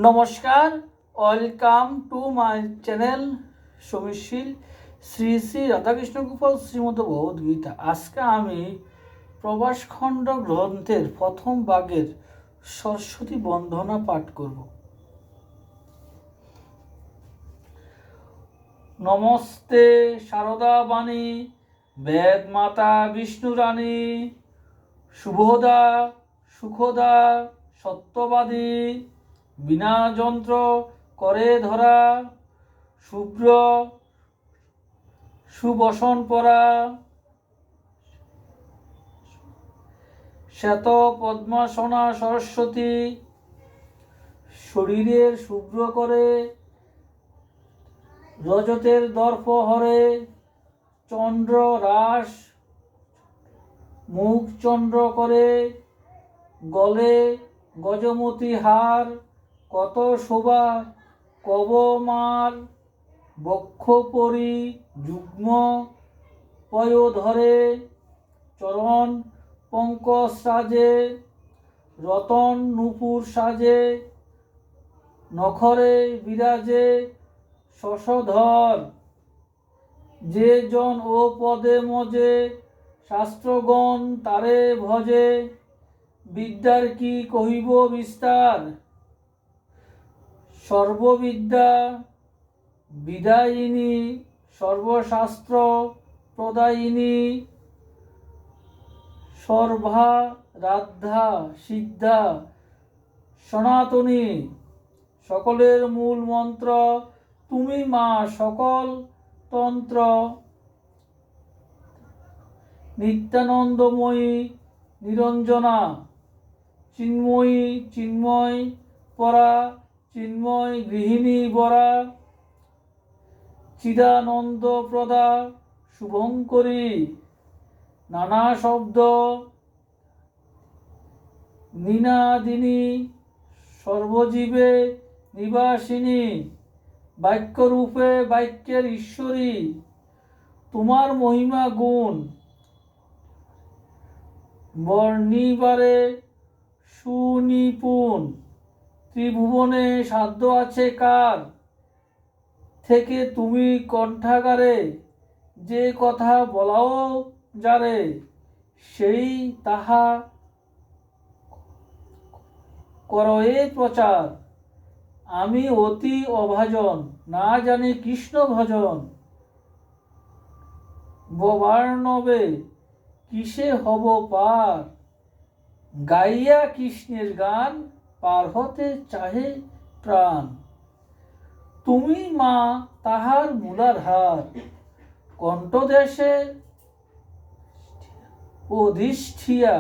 নমস্কার, welcome to my channel সমীশীল শ্রী শ্রী রাধাকৃষ্ণ গোপাল শ্রীমদ ভগবদ্গীতা। আজকে আমি প্রবাসখণ্ড গ্রন্থের প্রথম ভাগের সরস্বতী বন্দনা পাঠ করব। নমস্তে শারদা বাণী বেদ মাতা বিষ্ণু রানী, শুভদা সুখদা সত্যবাদী, বিনা যন্ত্র করে ধরা, শুভ্র সুবসন পরা, শ্বেত পদ্মাসনা সরস্বতী, শরীরের শুভ্র করে রজতের দর্প হরে, চন্দ্র রাস মুখ চন্দ্র করে, গলে গজমতি হার, কত শোভা কবমার, বক্ষ পরি যুগ্ম পয়োধরে, চরণ পঙ্কজ সাজে, রতন নূপুর সাজে, নখরে বিরাজে শশধর, যে জন ও পদে মজে, শাস্ত্রগণ তারে ভজে, বিদ্যার কি কহিব বিস্তার, সর্ববিদ্যা বিদায়িনী, সর্বশাস্ত্র প্রদায়িনী, সর্বা রাধ্যা সিদ্ধা সনাতনী, সকলের মূল মন্ত্র তুমি মা, সকল তন্ত্র, নিত্যানন্দময়ী নিরঞ্জনা, চিন্ময়ী চিন্ময় পরা, চিন্ময় গৃহিণী বরা, চিদানন্দ প্রদা শুভঙ্করী, নানা শব্দ নিনাদিনী, সর্বজীবে নিবাসিনী, বাক্যরূপে বাক্যের ঈশ্বরী, তোমার মহিমা গুণ বর্ণিবারে সুনিপুণ, ত্রিভুবনে সাধ্য আছে কার, থেকে তুমি কণ্ঠাগারে, যে কথা বলাও যারে, সেই তাহা করয়ে প্রচার, আমি অতি অভাজন, না জানি কৃষ্ণ ভজন, ববার্ণবে কিসে হব পার, গাইয়া কৃষ্ণের গান পার হতে চাহে প্রাণ, তুমি মা তাহার মূলাধার, কণ্ঠদেশে অধিষ্ঠিয়া,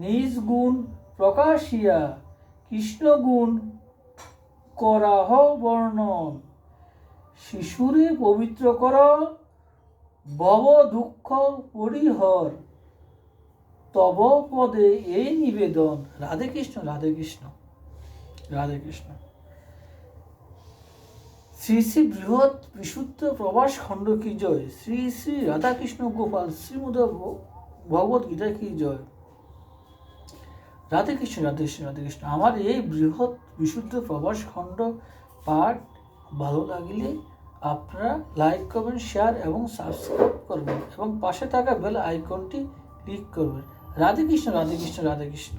নিজ গুণ প্রকাশিয়া, কৃষ্ণ গুণ করাহ বর্ণন, শিশুরে পবিত্র কর, ভব দুঃখ পরিহর, তব পদে এই নিবেদন। রাধে কৃষ্ণ রাধে কৃষ্ণ রাধে কৃষ্ণ। শ্রী শ্রী বৃহৎ বিশুদ্ধ প্রবাস খণ্ড কি জয়, শ্রী শ্রী রাধাকৃষ্ণ গোপাল শ্রীমদ ভগবত গীতা কি জয়। রাধে কৃষ্ণ রাধে কৃষ্ণ রাধে কৃষ্ণ। আমার এই বৃহৎ বিশুদ্ধ প্রবাস খণ্ড পাঠ ভালো লাগলে আপনারা লাইক করবেন, শেয়ার এবং সাবস্ক্রাইব করবেন এবং পাশে থাকা বেল আইকনটি ক্লিক করবেন। রাধে কৃষ্ণ রাধে কৃষ্ণ রাধে কৃষ্ণ।